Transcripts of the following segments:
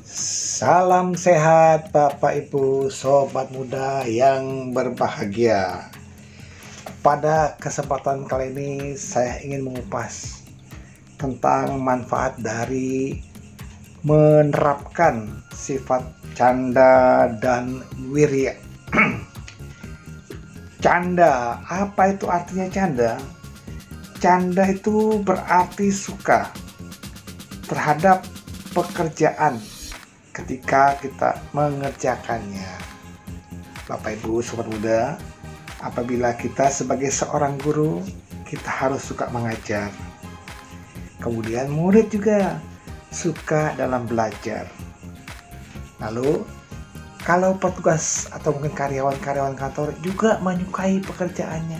Salam sehat Bapak Ibu Sobat Muda yang berbahagia. Pada kesempatan kali ini saya ingin mengupas tentang manfaat dari menerapkan sifat canda dan wirya. Canda, apa itu artinya canda? Canda itu berarti suka terhadap pekerjaan ketika kita mengerjakannya. Bapak Ibu Sobat Muda, apabila kita sebagai seorang guru, kita harus suka mengajar. Kemudian murid juga suka dalam belajar. Lalu kalau petugas atau mungkin karyawan-karyawan kantor juga menyukai pekerjaannya,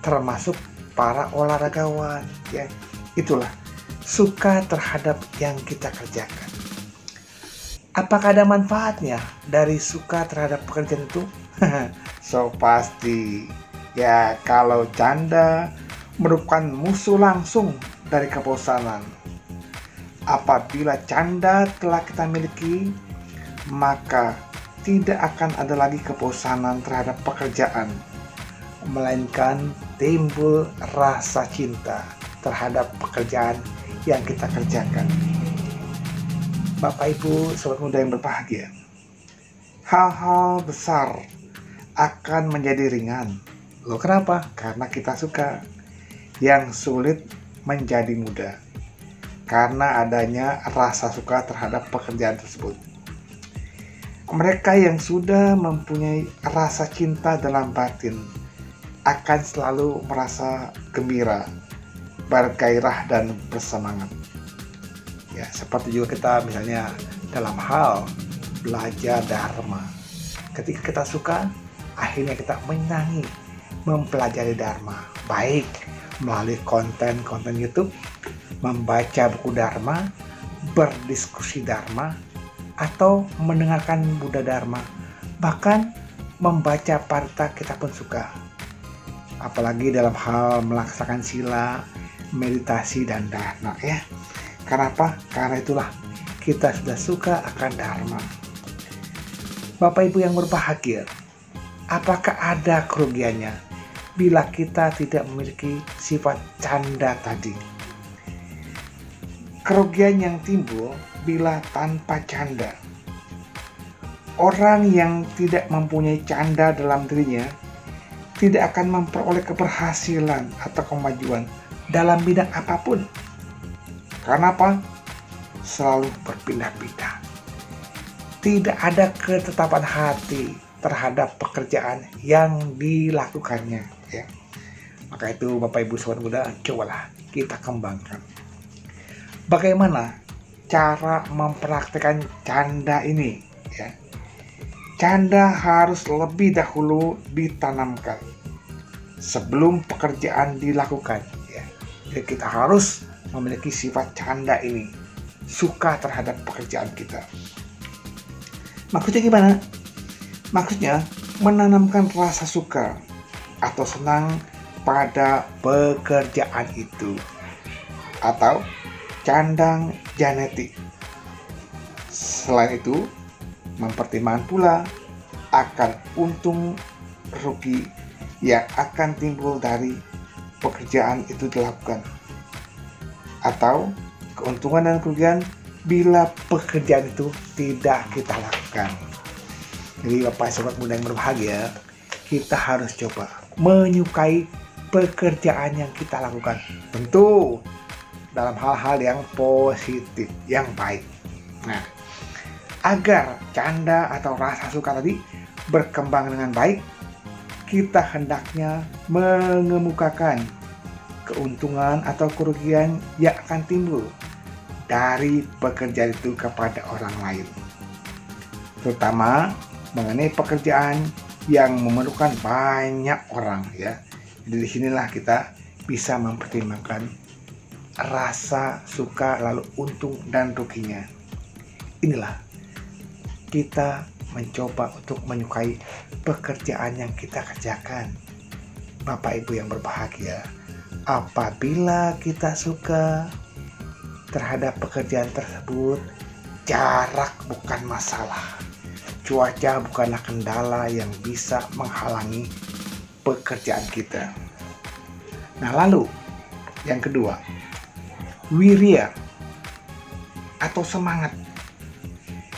termasuk para olahragawan, ya. Itulah suka terhadap yang kita kerjakan. Apakah ada manfaatnya dari suka terhadap pekerjaan itu? So pasti. Ya, kalau canda merupakan musuh langsung dari kebosanan. Apabila canda telah kita miliki, maka tidak akan ada lagi kebosanan terhadap pekerjaan, melainkan timbul rasa cinta terhadap pekerjaan yang kita kerjakan. Bapak Ibu Sobat Muda yang berbahagia, hal-hal besar akan menjadi ringan. Loh kenapa? Karena kita suka. Yang sulit menjadi mudah karena adanya rasa suka terhadap pekerjaan tersebut. Mereka yang sudah mempunyai rasa cinta dalam batin akan selalu merasa gembira, bergairah dan bersemangat. Ya, seperti juga kita misalnya dalam hal belajar dharma. Ketika kita suka, akhirnya kita menyenangi mempelajari dharma, baik melalui konten-konten YouTube, membaca buku dharma, berdiskusi dharma, atau mendengarkan Buddha Dharma, bahkan membaca parta kita pun suka. Apalagi dalam hal melaksanakan sila, meditasi dan dharma, ya. Kenapa? Karena itulah kita sudah suka akan dharma. Bapak Ibu yang berbahagia, apakah ada kerugiannya bila kita tidak memiliki sifat canda tadi? Kerugian yang timbul bila tanpa canda. Orang yang tidak mempunyai canda dalam dirinya tidak akan memperoleh keberhasilan atau kemajuan dalam bidang apapun. Karena apa? Selalu berpindah-pindah. Tidak ada ketetapan hati terhadap pekerjaan yang dilakukannya, ya. Maka itu Bapak Ibu Sobat Muda, cobalah kita kembangkan. Bagaimana cara mempraktikkan canda ini, ya? Canda harus lebih dahulu ditanamkan sebelum pekerjaan dilakukan, ya. Jadi kita harus memiliki sifat canda ini, suka terhadap pekerjaan kita. Maksudnya gimana? Maksudnya menanamkan rasa suka atau senang pada pekerjaan itu, atau candang genetik. Selain itu, mempertimbangkan pula akan untung rugi yang akan timbul dari pekerjaan itu dilakukan, atau keuntungan dan kerugian bila pekerjaan itu tidak kita lakukan. Jadi Bapak Sobat Muda yang berbahagia, kita harus coba menyukai pekerjaan yang kita lakukan. Tentu dalam hal-hal yang positif, yang baik. Nah, agar canda atau rasa suka tadi berkembang dengan baik, kita hendaknya mengemukakan keuntungan atau kerugian yang akan timbul dari pekerjaan itu kepada orang lain, terutama mengenai pekerjaan yang memerlukan banyak orang, ya. Jadi disinilah kita bisa mempertimbangkan rasa suka lalu untung dan ruginya. Inilah kita mencoba untuk menyukai pekerjaan yang kita kerjakan. Bapak Ibu yang berbahagia, apabila kita suka terhadap pekerjaan tersebut, jarak bukan masalah. Cuaca bukanlah kendala yang bisa menghalangi pekerjaan kita. Nah, lalu yang kedua, wirya atau semangat.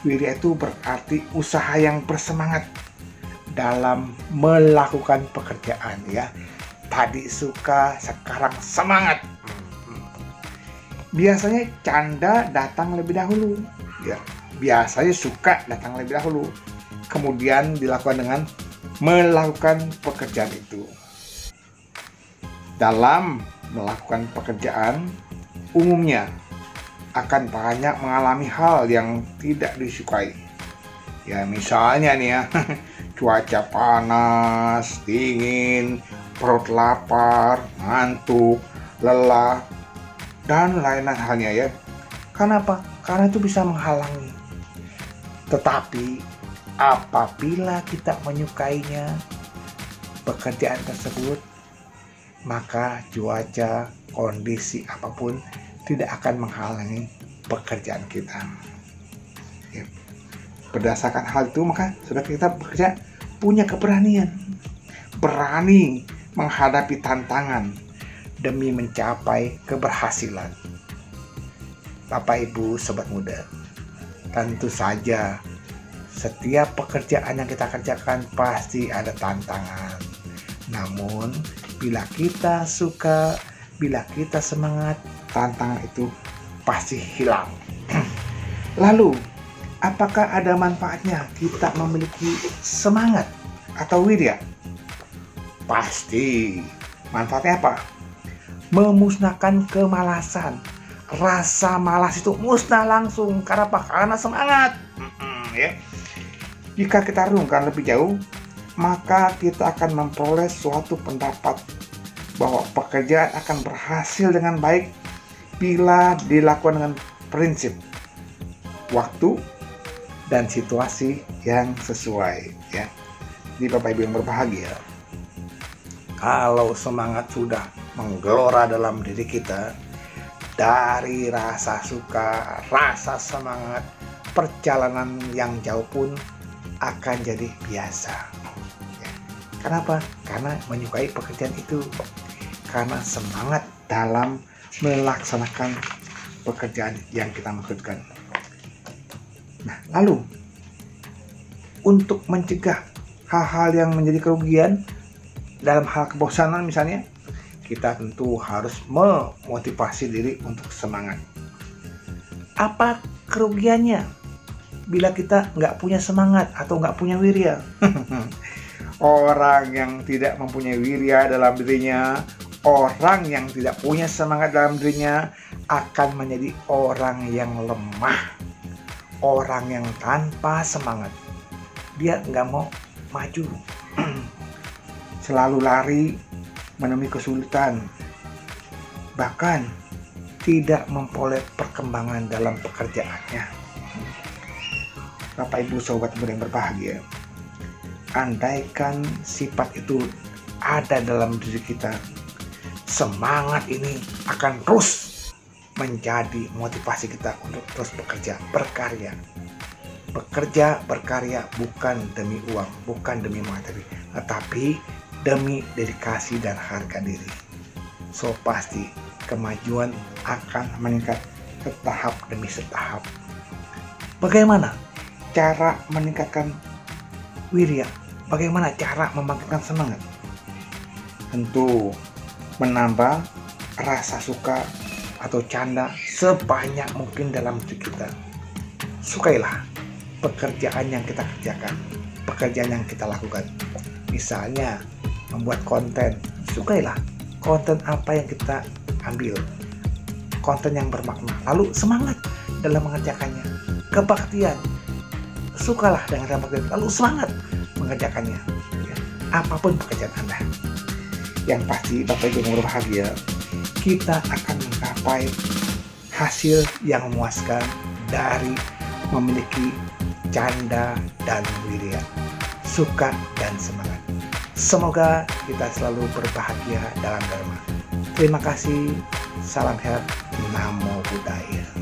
Wirya itu berarti usaha yang bersemangat dalam melakukan pekerjaan, ya. Tadi suka, sekarang semangat. Biasanya canda datang lebih dahulu, ya. Biasanya suka datang lebih dahulu, kemudian dilakukan dengan melakukan pekerjaan itu. Dalam melakukan pekerjaan, umumnya akan banyak mengalami hal yang tidak disukai. Ya, misalnya nih ya, cuaca panas, dingin, perut lapar, ngantuk, lelah, dan lain-lain halnya ya. Kenapa? Karena itu bisa menghalangi. Tetapi apabila kita menyukainya, pekerjaan tersebut, maka cuaca, kondisi apapun tidak akan menghalangi pekerjaan kita. Ya. Berdasarkan hal itu, maka sudah kita bekerja punya keberanian, berani menghadapi tantangan demi mencapai keberhasilan. Bapak, Ibu, Sobat Muda, tentu saja setiap pekerjaan yang kita kerjakan pasti ada tantangan. Namun, bila kita suka, bila kita semangat, tantangan itu pasti hilang. Lalu, apakah ada manfaatnya kita memiliki semangat atau wirya? Pasti. Manfaatnya apa? Memusnahkan kemalasan. Rasa malas itu musnah langsung. Karena apa? Karena semangat. Ya. Jika kita renungkan lebih jauh, maka kita akan memperoleh suatu pendapat bahwa pekerjaan akan berhasil dengan baik bila dilakukan dengan prinsip, waktu, dan situasi yang sesuai. Ya. Jadi Bapak Ibu yang berbahagia, kalau semangat sudah menggelora dalam diri kita, dari rasa suka, rasa semangat, perjalanan yang jauh pun akan jadi biasa. Ya. Kenapa? Karena menyukai pekerjaan itu, karena semangat dalam melaksanakan pekerjaan yang kita maksudkan. Nah, lalu untuk mencegah hal-hal yang menjadi kerugian dalam hal kebosanan misalnya, kita tentu harus memotivasi diri untuk semangat. Apa kerugiannya bila kita nggak punya semangat atau nggak punya wirya? Orang yang tidak mempunyai wirya dalam dirinya, orang yang tidak punya semangat dalam dirinya akan menjadi orang yang lemah, orang yang tanpa semangat. Dia nggak mau maju, selalu lari, menemui kesulitan, bahkan tidak memperoleh perkembangan dalam pekerjaannya. Bapak, Ibu, Sobat Muda yang berbahagia, andaikan sifat itu ada dalam diri kita, semangat ini akan terus menjadi motivasi kita untuk terus bekerja, berkarya. Bekerja, berkarya bukan demi uang, bukan demi materi, tetapi demi dedikasi dan harga diri. So pasti kemajuan akan meningkat setahap demi setahap. Bagaimana cara meningkatkan wirya? Bagaimana cara membangkitkan semangat? Tentu menambah rasa suka atau canda sebanyak mungkin dalam diri kita. Sukailah pekerjaan yang kita kerjakan, pekerjaan yang kita lakukan. Misalnya membuat konten, sukailah konten apa yang kita ambil, konten yang bermakna, lalu semangat dalam mengerjakannya. Kebaktian, sukalah dengan baktian, lalu semangat mengerjakannya. Ya, apapun pekerjaan Anda, yang pasti Bapak Ibu yang berbahagia, kita akan mencapai hasil yang memuaskan dari memiliki canda dan wirya, suka dan semangat. Semoga kita selalu berbahagia dalam Dharma. Terima kasih. Salam sehat. Namo Buddhaya.